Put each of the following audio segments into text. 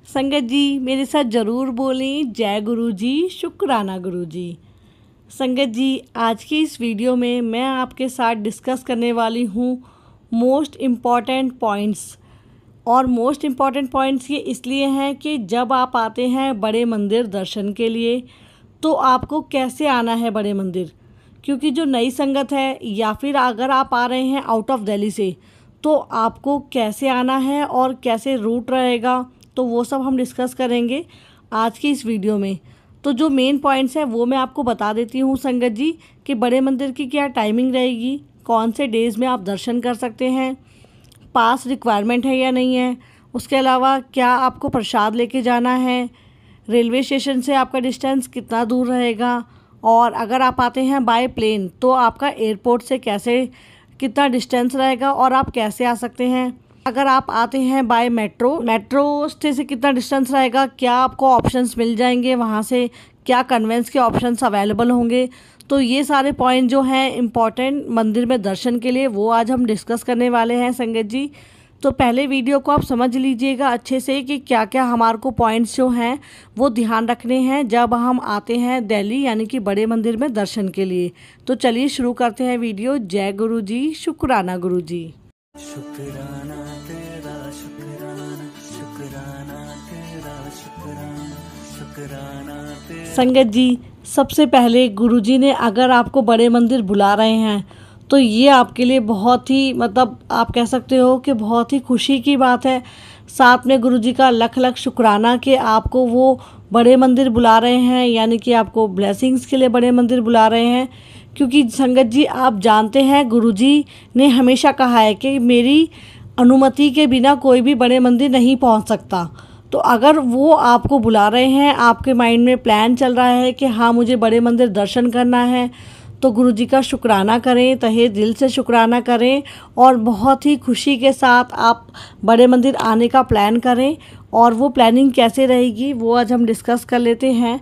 संगत जी मेरे साथ ज़रूर बोलें जय गुरु जी, शुक्राना गुरु जी। संगत जी आज की इस वीडियो में मैं आपके साथ डिस्कस करने वाली हूँ मोस्ट इम्पॉर्टेंट पॉइंट्स। और मोस्ट इम्पॉर्टेंट पॉइंट्स ये इसलिए हैं कि जब आप आते हैं बड़े मंदिर दर्शन के लिए तो आपको कैसे आना है बड़े मंदिर, क्योंकि जो नई संगत है या फिर अगर आप आ रहे हैं आउट ऑफ दिल्ली से तो आपको कैसे आना है और कैसे रूट रहेगा, तो वो सब हम डिस्कस करेंगे आज की इस वीडियो में। तो जो मेन पॉइंट्स हैं वो मैं आपको बता देती हूँ संगत जी कि बड़े मंदिर की क्या टाइमिंग रहेगी, कौन से डेज़ में आप दर्शन कर सकते हैं, पास रिक्वायरमेंट है या नहीं है, उसके अलावा क्या आपको प्रसाद लेके जाना है, रेलवे स्टेशन से आपका डिस्टेंस कितना दूर रहेगा, और अगर आप आते हैं बाय प्लेन तो आपका एयरपोर्ट से कैसे कितना डिस्टेंस रहेगा और आप कैसे आ सकते हैं। अगर आप आते हैं बाय मेट्रो से कितना डिस्टेंस रहेगा, क्या आपको ऑप्शंस मिल जाएंगे वहाँ से, क्या कन्वेंस के ऑप्शंस अवेलेबल होंगे। तो ये सारे पॉइंट जो हैं इम्पॉर्टेंट मंदिर में दर्शन के लिए वो आज हम डिस्कस करने वाले हैं संगत जी। तो पहले वीडियो को आप समझ लीजिएगा अच्छे से कि क्या क्या हमारे को पॉइंट्स जो हैं वो ध्यान रखने हैं जब हम आते हैं दिल्ली यानी कि बड़े मंदिर में दर्शन के लिए। तो चलिए शुरू करते हैं वीडियो। जय गुरु जी, शुक्राना गुरु जी। शुक्राना तेरा शुक्राना, शुक्राना तेरा शुक्राना, शुक्राना तेरा। संगत जी सबसे पहले गुरुजी ने अगर आपको बड़े मंदिर बुला रहे हैं तो ये आपके लिए बहुत ही आप कह सकते हो कि बहुत ही खुशी की बात है। साथ में गुरुजी का लख लख शुक्राना कि आपको वो बड़े मंदिर बुला रहे हैं, यानी कि आपको ब्लेसिंग्स के लिए बड़े मंदिर बुला रहे हैं। क्योंकि संगत जी आप जानते हैं गुरुजी ने हमेशा कहा है कि मेरी अनुमति के बिना कोई भी बड़े मंदिर नहीं पहुंच सकता। तो अगर वो आपको बुला रहे हैं, आपके माइंड में प्लान चल रहा है कि हाँ मुझे बड़े मंदिर दर्शन करना है, तो गुरुजी का शुक्राना करें, तहे दिल से शुक्राना करें और बहुत ही खुशी के साथ आप बड़े मंदिर आने का प्लान करें। और वो प्लानिंग कैसे रहेगी वो आज हम डिस्कस कर लेते हैं।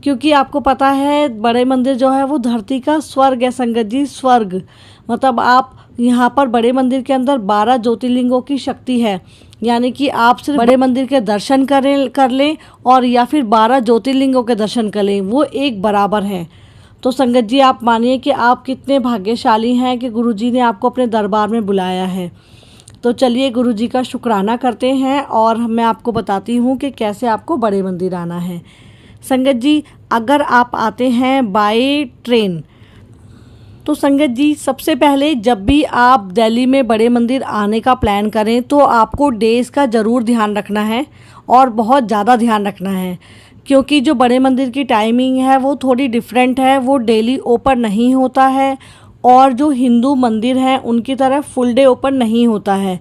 क्योंकि आपको पता है बड़े मंदिर जो है वो धरती का स्वर्ग है संगत जी, स्वर्ग। आप यहाँ पर बड़े मंदिर के अंदर 12 ज्योतिर्लिंगों की शक्ति है, यानी कि आप सिर्फ बड़े मंदिर के दर्शन कर लें और या फिर 12 ज्योतिर्लिंगों के दर्शन कर लें, वो एक बराबर है। तो संगत जी आप मानिए कि आप कितने भाग्यशाली हैं कि गुरुजी ने आपको अपने दरबार में बुलाया है। तो चलिए गुरुजी का शुक्राना करते हैं और मैं आपको बताती हूँ कि कैसे आपको बड़े मंदिर आना है। संगत जी अगर आप आते हैं बाय ट्रेन तो संगत जी सबसे पहले जब भी आप दिल्ली में बड़े मंदिर आने का प्लान करें तो आपको डेज़ का ज़रूर ध्यान रखना है और बहुत ज़्यादा ध्यान रखना है। क्योंकि जो बड़े मंदिर की टाइमिंग है वो थोड़ी डिफरेंट है, वो डेली ओपन नहीं होता है और जो हिंदू मंदिर हैं उनकी तरफ फुल डे ओपन नहीं होता है।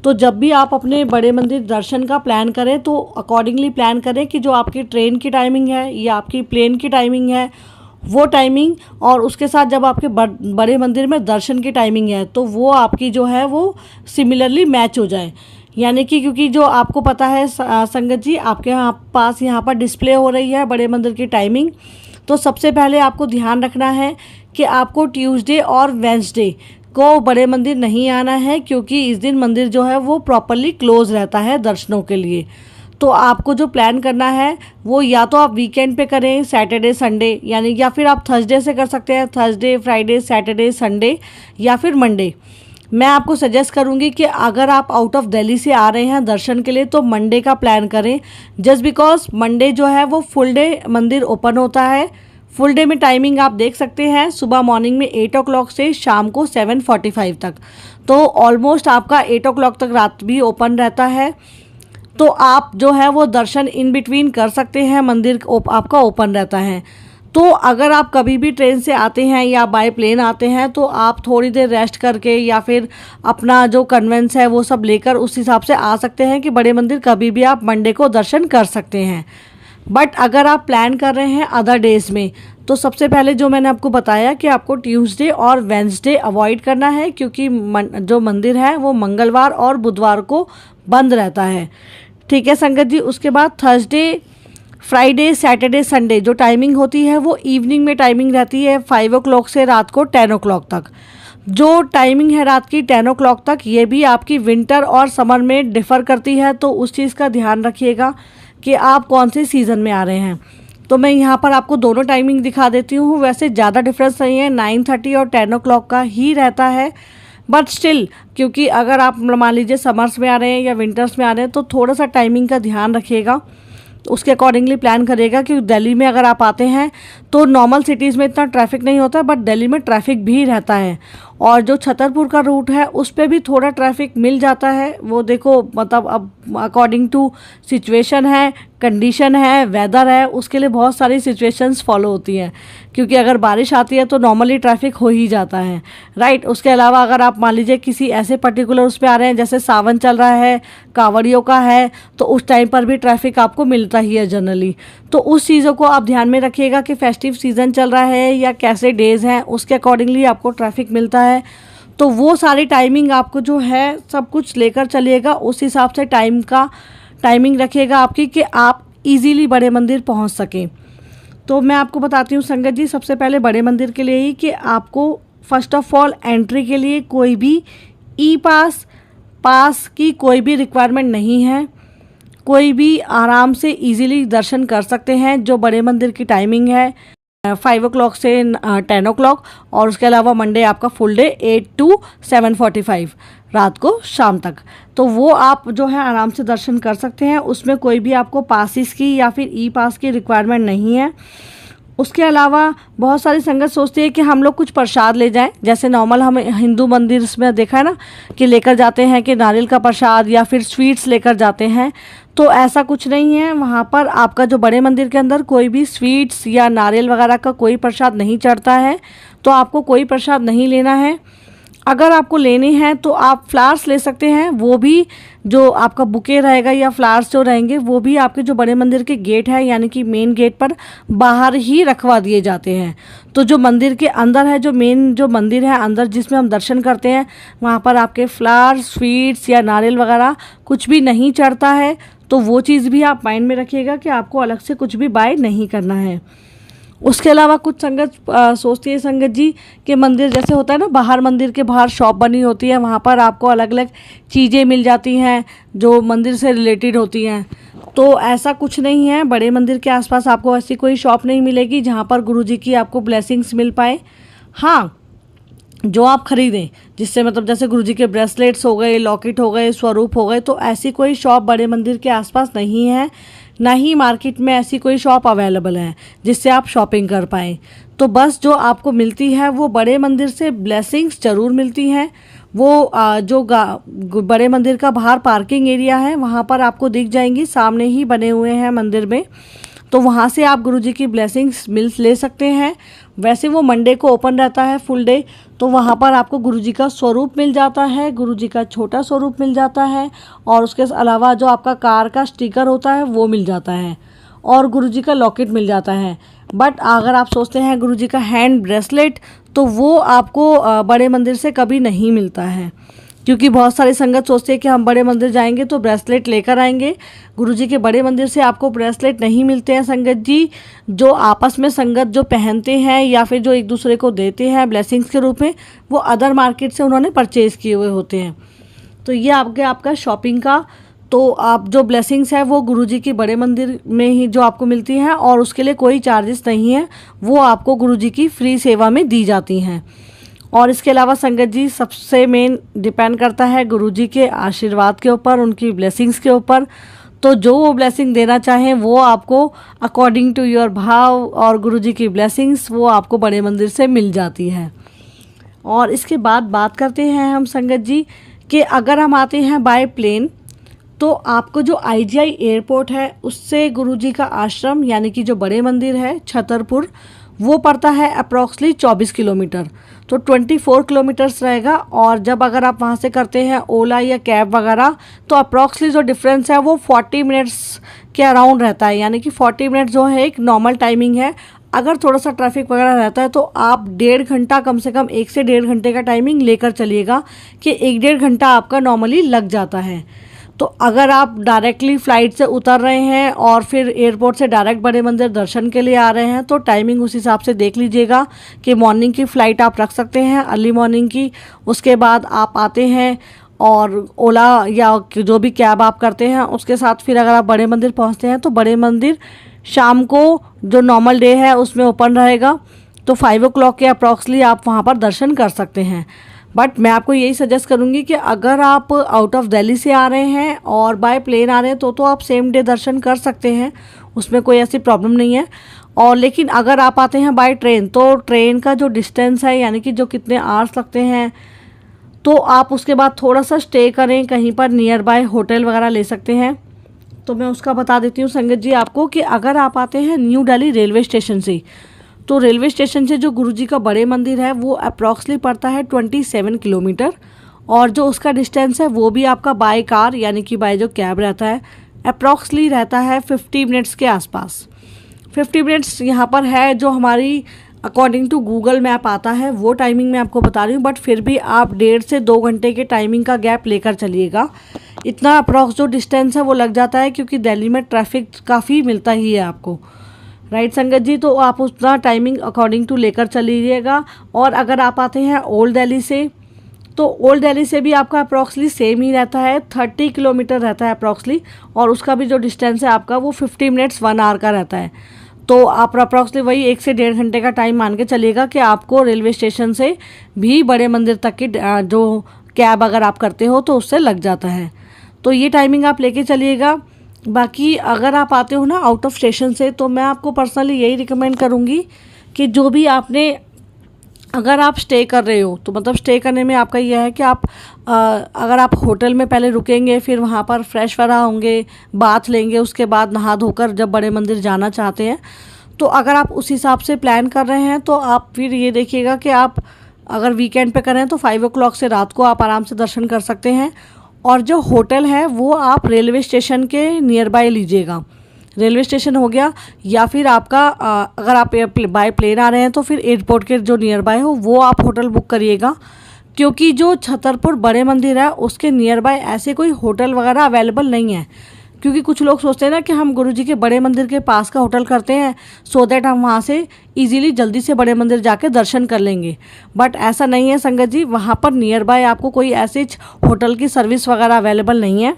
तो जब भी आप अपने बड़े मंदिर दर्शन का प्लान करें तो अकॉर्डिंगली प्लान करें कि जो आपकी ट्रेन की टाइमिंग है या आपकी प्लेन की टाइमिंग है वो टाइमिंग, और उसके साथ जब आपके बड़े मंदिर में दर्शन की टाइमिंग है तो वो आपकी जो है वो सिमिलरली मैच हो जाए। यानी कि क्योंकि जो आपको पता है संगत जी आपके यहाँ पर डिस्प्ले हो रही है बड़े मंदिर की टाइमिंग, तो सबसे पहले आपको ध्यान रखना है कि आपको ट्यूसडे और वेडनेसडे को बड़े मंदिर नहीं आना है, क्योंकि इस दिन मंदिर जो है वो प्रॉपरली क्लोज रहता है दर्शनों के लिए। तो आपको जो प्लान करना है वो या तो आप वीकेंड पे करें, सैटरडे संडे, यानी या फिर आप थर्सडे से कर सकते हैं, थर्सडे फ्राइडे सैटरडे संडे या फिर मंडे। मैं आपको सजेस्ट करूंगी कि अगर आप आउट ऑफ दिल्ली से आ रहे हैं दर्शन के लिए तो मंडे का प्लान करें, जस्ट बिकॉज मंडे जो है वो फुल डे मंदिर ओपन होता है। फुल डे में टाइमिंग आप देख सकते हैं, सुबह मॉर्निंग में 8 o'clock से शाम को 7:45 तक, तो ऑलमोस्ट आपका 8 o'clock तक रात भी ओपन रहता है। तो आप जो है वो दर्शन इन बिटवीन कर सकते हैं, मंदिर आपका ओपन रहता है। तो अगर आप कभी भी ट्रेन से आते हैं या बाय प्लेन आते हैं तो आप थोड़ी देर रेस्ट करके या फिर अपना जो कन्वेंस है वो सब लेकर उस हिसाब से आ सकते हैं कि बड़े मंदिर कभी भी आप मंडे को दर्शन कर सकते हैं। बट अगर आप प्लान कर रहे हैं अदर डेज़ में तो सबसे पहले जो मैंने आपको बताया कि आपको ट्यूसडे और वेडनेसडे अवॉइड करना है, क्योंकि जो मंदिर है वो मंगलवार और बुधवार को बंद रहता है। ठीक है संगत जी। उसके बाद थर्सडे फ्राइडे सैटरडे संडे जो टाइमिंग होती है वो इवनिंग में टाइमिंग रहती है 5 o'clock से रात को 10 o'clock तक। जो टाइमिंग है रात की 10 o'clock तक, ये भी आपकी विंटर और समर में डिफ़र करती है, तो उस चीज़ का ध्यान रखिएगा कि आप कौन से सीज़न में आ रहे हैं। तो मैं यहाँ पर आपको दोनों टाइमिंग दिखा देती हूँ। वैसे ज़्यादा डिफरेंस नहीं है, 9:30 और 10 o'clock का ही रहता है, बट स्टिल क्योंकि अगर आप मान लीजिए समर्स में आ रहे हैं या विंटर्स में आ रहे हैं तो थोड़ा सा टाइमिंग का ध्यान रखिएगा, उसके अकॉर्डिंगली प्लान करिएगा। क्योंकि दिल्ली में अगर आप आते हैं तो नॉर्मल सिटीज़ में इतना ट्रैफिक नहीं होता, बट दिल्ली में ट्रैफिक भी रहता है। और जो छतरपुर का रूट है उस पर भी थोड़ा ट्रैफिक मिल जाता है, वो देखो मतलब अब अकॉर्डिंग टू सिचुएशन है, कंडीशन है, वेदर है, उसके लिए बहुत सारी सिचुएशंस फॉलो होती हैं। क्योंकि अगर बारिश आती है तो नॉर्मली ट्रैफिक हो ही जाता है, राइट। उसके अलावा अगर आप मान लीजिए किसी ऐसे पर्टिकुलर उस पर आ रहे हैं, जैसे सावन चल रहा है, कांवड़ियों का है, तो उस टाइम पर भी ट्रैफिक आपको मिलता ही है जनरली। तो उस चीज़ों को आप ध्यान में रखिएगा कि फेस्टिव सीज़न चल रहा है या कैसे डेज़ हैं, उसके अकॉर्डिंगली आपको ट्रैफिक मिलता है। तो वो सारी टाइमिंग आपको जो है सब कुछ लेकर चलिएगा, उस हिसाब से टाइमिंग रखिएगा आपकी कि आप इजीली बड़े मंदिर पहुंच सकें। तो मैं आपको बताती हूँ संगत जी, सबसे पहले बड़े मंदिर के लिए ही कि आपको फर्स्ट ऑफ ऑल एंट्री के लिए कोई भी ई पास की कोई भी रिक्वायरमेंट नहीं है। कोई भी आराम से इजीली दर्शन कर सकते हैं। जो बड़े मंदिर की टाइमिंग है 5 o'clock से 10 o'clock, और उसके अलावा मंडे आपका फुल डे 8 to 7:45 रात को शाम तक। तो वो आप जो है आराम से दर्शन कर सकते हैं, उसमें कोई भी आपको पासिस की या फिर ई पास की रिक्वायरमेंट नहीं है। उसके अलावा बहुत सारी संगत सोचती है कि हम लोग कुछ प्रसाद ले जाएं, जैसे नॉर्मल हम हिंदू मंदिर में देखा है ना कि लेकर जाते हैं कि नारियल का प्रसाद या फिर स्वीट्स लेकर जाते हैं। तो ऐसा कुछ नहीं है, वहाँ पर आपका जो बड़े मंदिर के अंदर कोई भी स्वीट्स या नारियल वगैरह का कोई प्रसाद नहीं चढ़ता है, तो आपको कोई प्रसाद नहीं लेना है। अगर आपको लेने हैं तो आप फ्लावर्स ले सकते हैं, वो भी जो आपका बुके रहेगा या फ्लावर्स जो रहेंगे वो भी आपके जो बड़े मंदिर के गेट है यानी कि मेन गेट पर बाहर ही रखवा दिए जाते हैं। तो जो मंदिर के अंदर है, जो मेन जो मंदिर है अंदर जिसमें हम दर्शन करते हैं, वहाँ पर आपके फ्लावर्स, स्वीट्स या नारियल वगैरह कुछ भी नहीं चढ़ता है। तो वो चीज़ भी आप माइंड में रखिएगा कि आपको अलग से कुछ भी बाय नहीं करना है। उसके अलावा कुछ संगत सोचती है संगत जी कि मंदिर जैसे होता है ना, बाहर मंदिर के बाहर शॉप बनी होती है, वहाँ पर आपको अलग अलग चीज़ें मिल जाती हैं जो मंदिर से रिलेटेड होती हैं। तो ऐसा कुछ नहीं है, बड़े मंदिर के आसपास आपको ऐसी कोई शॉप नहीं मिलेगी जहाँ पर गुरुजी की आपको ब्लेसिंग्स मिल पाए। हाँ, जो आप खरीदें जिससे मतलब जैसे गुरुजी के ब्रेसलेट्स हो गए, लॉकेट हो गए, स्वरूप हो गए, तो ऐसी कोई शॉप बड़े मंदिर के आसपास नहीं है, ना ही मार्केट में ऐसी कोई शॉप अवेलेबल है जिससे आप शॉपिंग कर पाएँ। तो बस जो आपको मिलती है वो बड़े मंदिर से ब्लेसिंग्स ज़रूर मिलती हैं। वो जो बड़े मंदिर का बाहर पार्किंग एरिया है वहाँ पर आपको दिख जाएंगी, सामने ही बने हुए हैं मंदिर में, तो वहाँ से आप गुरुजी की ब्लेसिंग्स ले सकते हैं। वैसे वो मंडे को ओपन रहता है फुल डे, तो वहाँ पर आपको गुरुजी का स्वरूप मिल जाता है, गुरुजी का छोटा स्वरूप मिल जाता है, और उसके अलावा जो आपका कार का स्टिकर होता है वो मिल जाता है, और गुरुजी का लॉकेट मिल जाता है। बट अगर आप सोचते हैं गुरुजी का हैंड ब्रेसलेट, तो वो आपको बड़े मंदिर से कभी नहीं मिलता है, क्योंकि बहुत सारी संगत सोचते हैं कि हम बड़े मंदिर जाएंगे तो ब्रेसलेट लेकर आएंगे। गुरुजी के बड़े मंदिर से आपको ब्रेसलेट नहीं मिलते हैं संगत जी। जो आपस में संगत जो पहनते हैं या फिर जो एक दूसरे को देते हैं ब्लेसिंग्स के रूप में, वो अदर मार्केट से उन्होंने परचेज़ किए हुए होते हैं। तो ये आपका शॉपिंग का, तो आप जो ब्लेसिंग्स है वो गुरुजी के बड़े मंदिर में ही जो आपको मिलती हैं, और उसके लिए कोई चार्जेस नहीं है, वो आपको गुरुजी की फ्री सेवा में दी जाती हैं। और इसके अलावा संगत जी सबसे मेन डिपेंड करता है गुरुजी के आशीर्वाद के ऊपर, उनकी ब्लेसिंग्स के ऊपर। तो जो वो ब्लेसिंग देना चाहें वो आपको अकॉर्डिंग टू योर भाव और गुरुजी की ब्लेसिंग्स वो आपको बड़े मंदिर से मिल जाती है। और इसके बाद बात करते हैं हम संगत जी कि अगर हम आते हैं बाय प्लेन, तो आपको जो IGI एयरपोर्ट है उससे गुरुजी का आश्रम यानी कि जो बड़े मंदिर है छतरपुर, वो पड़ता है अप्रॉक्सली 24 किलोमीटर, तो 24 किलोमीटर्स रहेगा। और जब अगर आप वहाँ से करते हैं ओला या कैब वगैरह, तो अप्रॉक्सली जो डिफरेंस है वो 40 मिनट्स के अराउंड रहता है, यानी कि 40 मिनट जो है एक नॉर्मल टाइमिंग है। अगर थोड़ा सा ट्रैफिक वगैरह रहता है तो आप 1.5 घंटा, कम से कम 1 से 1.5 घंटे का टाइमिंग लेकर चलिएगा कि 1-1.5 घंटा आपका नॉर्मली लग जाता है। तो अगर आप डायरेक्टली फ़्लाइट से उतर रहे हैं और फिर एयरपोर्ट से डायरेक्ट बड़े मंदिर दर्शन के लिए आ रहे हैं तो टाइमिंग उस हिसाब से देख लीजिएगा कि मॉर्निंग की फ़्लाइट आप रख सकते हैं, अर्ली मॉर्निंग की। उसके बाद आप आते हैं और ओला या जो भी कैब आप करते हैं उसके साथ फिर अगर आप बड़े मंदिर पहुंचते हैं तो बड़े मंदिर शाम को जो नॉर्मल डे है उसमें ओपन रहेगा, तो 5 o'clock के अप्रॉक्सली आप वहां पर दर्शन कर सकते हैं। बट मैं आपको यही सजेस्ट करूंगी कि अगर आप आउट ऑफ दिल्ली से आ रहे हैं और बाय प्लेन आ रहे हैं तो आप सेम डे दर्शन कर सकते हैं, उसमें कोई ऐसी प्रॉब्लम नहीं है। और लेकिन अगर आप आते हैं बाय ट्रेन तो ट्रेन का जो डिस्टेंस है यानी कि जो कितने आवर्स लगते हैं तो आप उसके बाद थोड़ा सा स्टे करें, कहीं पर नियर बाय होटल वगैरह ले सकते हैं। तो मैं उसका बता देती हूँ संगत जी आपको कि अगर आप आते हैं न्यू दिल्ली रेलवे स्टेशन से, तो रेलवे स्टेशन से जो गुरुजी का बड़े मंदिर है वो अप्रॉक्सली पड़ता है 27 किलोमीटर, और जो उसका डिस्टेंस है वो भी आपका बाय कार यानी कि बाय जो कैब रहता है अप्रॉक्सली रहता है 50 मिनट्स के आसपास। 50 मिनट्स यहाँ पर है जो हमारी अकॉर्डिंग टू गूगल मैप आता है, वो टाइमिंग मैं आपको बता रही हूँ, बट फिर भी आप 1.5 से 2 घंटे के टाइमिंग का गैप लेकर चलिएगा। इतना अप्रॉक्स जो डिस्टेंस है वो लग जाता है क्योंकि दिल्ली में ट्रैफिक काफ़ी मिलता ही है आपको, राइट संगत जी। तो आप उतना टाइमिंग अकॉर्डिंग टू लेकर चलिएगा। और अगर आप आते हैं ओल्ड दिल्ली से तो ओल्ड दिल्ली से भी आपका अप्रॉक्सली सेम ही रहता है, 30 किलोमीटर रहता है अप्रॉक्सली, और उसका भी जो डिस्टेंस है आपका वो 50 मिनट्स 1 आवर का रहता है। तो आप अप्रॉक्सली वही 1 से 1.5 घंटे का टाइम मान के चलिएगा कि आपको रेलवे स्टेशन से भी बड़े मंदिर तक की जो कैब अगर आप करते हो तो उससे लग जाता है। तो ये टाइमिंग आप लेके चलिएगा। बाकी अगर आप आते हो ना आउट ऑफ स्टेशन से तो मैं आपको पर्सनली यही रिकमेंड करूँगी कि जो भी आपने अगर आप स्टे कर रहे हो तो मतलब स्टे करने में आपका यह है कि आप अगर आप होटल में पहले रुकेंगे फिर वहाँ पर फ्रेश वगैरह होंगे, बाथ लेंगे, उसके बाद नहा धोकर जब बड़े मंदिर जाना चाहते हैं तो अगर आप उस हिसाब से प्लान कर रहे हैं तो आप फिर ये देखिएगा कि आप अगर वीकेंड पे करें तो 5 o'clock से रात को आप आराम से दर्शन कर सकते हैं। और जो होटल है वो आप रेलवे स्टेशन के नियर बाय लीजिएगा, रेलवे स्टेशन हो गया, या फिर आपका अगर आप बाय प्लेन आ रहे हैं तो फिर एयरपोर्ट के जो नियर बाय हो वो आप होटल बुक करिएगा, क्योंकि जो छतरपुर बड़े मंदिर है उसके नियर बाय ऐसे कोई होटल वगैरह अवेलेबल नहीं है। क्योंकि कुछ लोग सोचते हैं ना कि हम गुरुजी के बड़े मंदिर के पास का होटल करते हैं सो दैट हम वहाँ से इजीली जल्दी से बड़े मंदिर जाके दर्शन कर लेंगे, बट ऐसा नहीं है संगत जी। वहाँ पर नियर बाय आपको कोई ऐसे होटल की सर्विस वगैरह अवेलेबल नहीं है।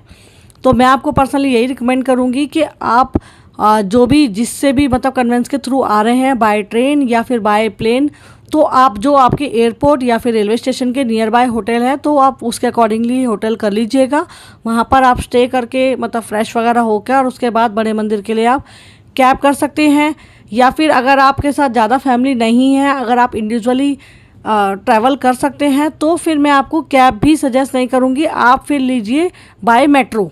तो मैं आपको पर्सनली यही रिकमेंड करूँगी कि आप जो भी जिससे भी मतलब कन्वेंस के थ्रू आ रहे हैं बाय ट्रेन या फिर बाय प्लेन, तो आप जो आपके एयरपोर्ट या फिर रेलवे स्टेशन के नियर बाय होटल है तो आप उसके अकॉर्डिंगली होटल कर लीजिएगा। वहाँ पर आप स्टे करके मतलब फ्रेश वगैरह होकर और उसके बाद बड़े मंदिर के लिए आप कैब कर सकते हैं। या फिर अगर आपके साथ ज़्यादा फैमिली नहीं है, अगर आप इंडिविजुअली ट्रैवल कर सकते हैं तो फिर मैं आपको कैब भी सजेस्ट नहीं करूँगी, आप फिर लीजिए बाय मेट्रो,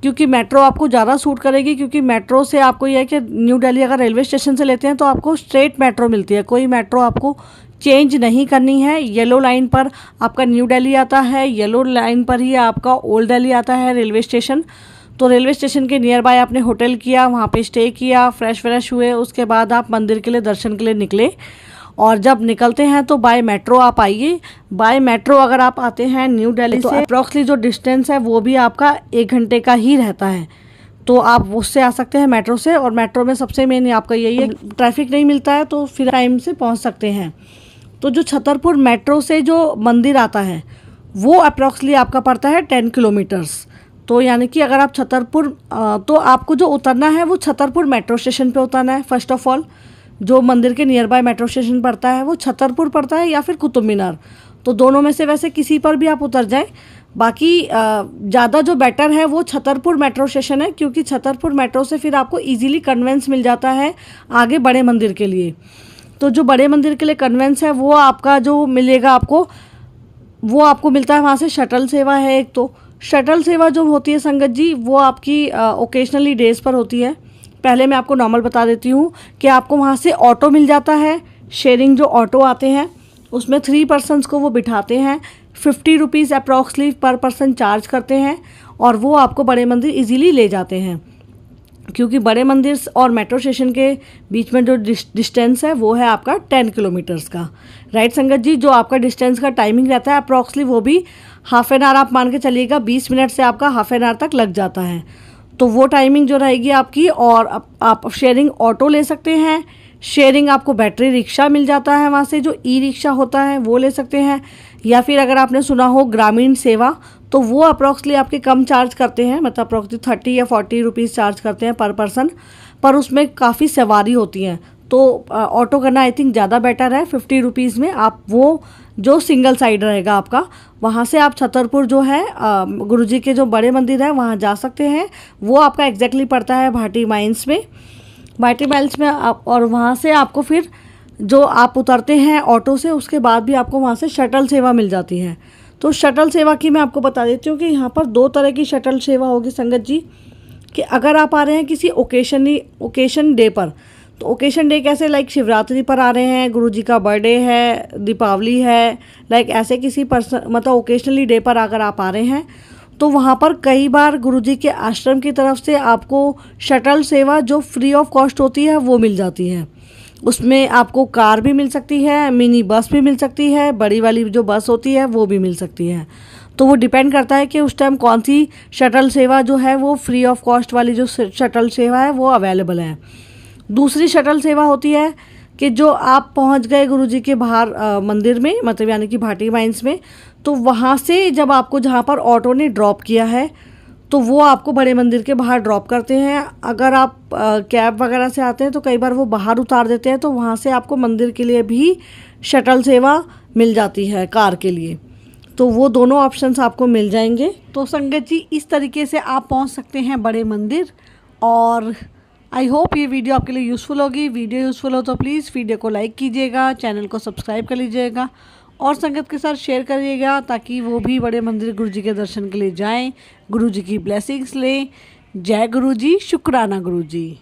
क्योंकि मेट्रो आपको ज़्यादा सूट करेगी। क्योंकि मेट्रो से आपको यह है कि न्यू दिल्ली अगर रेलवे स्टेशन से लेते हैं तो आपको स्ट्रेट मेट्रो मिलती है, कोई मेट्रो आपको चेंज नहीं करनी है। येलो लाइन पर आपका न्यू दिल्ली आता है, येलो लाइन पर ही आपका ओल्ड दिल्ली आता है रेलवे स्टेशन। तो रेलवे स्टेशन के नियर बाय आपने होटल किया, वहाँ पे स्टे किया, फ्रेश हुए, उसके बाद आप मंदिर के लिए दर्शन के लिए निकले। और जब निकलते हैं तो बाय मेट्रो आप आइए। बाय मेट्रो अगर आप आते हैं न्यू दिल्ली तो अप्रॉक्सली जो डिस्टेंस है वो भी आपका 1 घंटे का ही रहता है, तो आप उससे आ सकते हैं मेट्रो से। और मेट्रो में सबसे मेन आपका यही है ट्रैफिक नहीं मिलता है तो फिर टाइम से पहुंच सकते हैं। तो जो छतरपुर मेट्रो से जो मंदिर आता है वो अप्रॉक्सली आपका पड़ता है 10 किलोमीटर्स। तो यानी कि अगर आप छतरपुर तो आपको जो उतरना है वो छतरपुर मेट्रो स्टेशन पे उतरना है। फर्स्ट ऑफ ऑल जो मंदिर के नियर बाय मेट्रो स्टेशन पड़ता है वो छतरपुर पड़ता है या फिर कुतुब मीनार, तो दोनों में से वैसे किसी पर भी आप उतर जाएं। बाकी ज़्यादा जो बेटर है वो छतरपुर मेट्रो स्टेशन है, क्योंकि छतरपुर मेट्रो से फिर आपको इजीली कन्वेंस मिल जाता है आगे बड़े मंदिर के लिए। तो जो बड़े मंदिर के लिए कन्वेंस है वो आपका जो मिलेगा आपको वो आपको मिलता है वहाँ से शटल सेवा है एक। तो शटल सेवा जो होती है संगत जी वो आपकी ओकेजनली डेज़ पर होती है। पहले मैं आपको नॉर्मल बता देती हूँ कि आपको वहाँ से ऑटो मिल जाता है, शेयरिंग जो ऑटो आते हैं उसमें 3 पर्सन्स को वो बिठाते हैं, 50 रुपीज़ अप्रॉक्सली पर पर्सन चार्ज करते हैं और वो आपको बड़े मंदिर इजीली ले जाते हैं। क्योंकि बड़े मंदिर और मेट्रो स्टेशन के बीच में जो डिस्टेंस है वो है आपका 10 किलोमीटर्स का। राइट संगत जी, जो आपका डिस्टेंस का टाइमिंग रहता है अप्रॉक्सली वो भी हाफ एन आवर आप मान के चलिएगा, 20 मिनट से आपका हाफ एन आवर तक लग जाता है। तो वो टाइमिंग जो रहेगी आपकी, और आप शेयरिंग ऑटो ले सकते हैं, शेयरिंग आपको बैटरी रिक्शा मिल जाता है वहाँ से, जो ई रिक्शा होता है वो ले सकते हैं, या फिर अगर आपने सुना हो ग्रामीण सेवा तो वो अप्रॉक्सली आपके कम चार्ज करते हैं, मतलब अप्रॉक्सली 30 या 40 रुपीज़ चार्ज करते हैं पर पर्सन, पर उसमें काफ़ी सवारी होती हैं। तो ऑटो करना आई थिंक ज़्यादा बेटर है। 50 रुपीज़ में आप वो जो सिंगल साइड रहेगा आपका, वहाँ से आप छतरपुर जो है गुरुजी के जो बड़े मंदिर है वहाँ जा सकते हैं। वो आपका एग्जैक्टली पड़ता है भाटी माइंस में, भाटी माइंस में आप, और वहाँ से आपको फिर जो आप उतरते हैं ऑटो से, उसके बाद भी आपको वहाँ से शटल सेवा मिल जाती है। तो शटल सेवा की मैं आपको बता देती हूँ कि यहाँ पर 2 तरह की शटल सेवा होगी संगत जी, कि अगर आप आ रहे हैं किसी ओकेशन डे पर, तो ओकेशन डे कैसे, लाइक शिवरात्रि पर आ रहे हैं, गुरुजी का बर्थडे है, दीपावली है, लाइक ऐसे किसी पर्सन मतलब ओकेशनली डे पर अगर आप आ रहे हैं, तो वहाँ पर कई बार गुरुजी के आश्रम की तरफ से आपको शटल सेवा जो फ्री ऑफ कॉस्ट होती है वो मिल जाती है। उसमें आपको कार भी मिल सकती है, मिनी बस भी मिल सकती है, बड़ी वाली जो बस होती है वो भी मिल सकती है। तो वो डिपेंड करता है कि उस टाइम कौन सी शटल सेवा जो है वो फ्री ऑफ कॉस्ट वाली जो शटल सेवा है वो अवेलेबल है। दूसरी शटल सेवा होती है कि जो आप पहुंच गए गुरुजी के बाहर मंदिर में, मतलब यानी कि भाटी माइंस में, तो वहाँ से जब आपको जहाँ पर ऑटो ने ड्रॉप किया है तो वो आपको बड़े मंदिर के बाहर ड्रॉप करते हैं। अगर आप कैब वगैरह से आते हैं तो कई बार वो बाहर उतार देते हैं, तो वहाँ से आपको मंदिर के लिए भी शटल सेवा मिल जाती है कार के लिए। तो वो दोनों ऑप्शंस आपको मिल जाएंगे। तो संगत जी, इस तरीके से आप पहुँच सकते हैं बड़े मंदिर। और आई होप ये वीडियो आपके लिए यूज़फुल होगी। वीडियो यूज़फुल हो तो प्लीज़ वीडियो को लाइक कीजिएगा, चैनल को सब्सक्राइब कर लीजिएगा और संगत के साथ शेयर करिएगा, ताकि वो भी बड़े मंदिर गुरुजी के दर्शन के लिए जाएं, गुरुजी की ब्लेसिंग्स लें। जय गुरुजी, शुक्राना गुरुजी।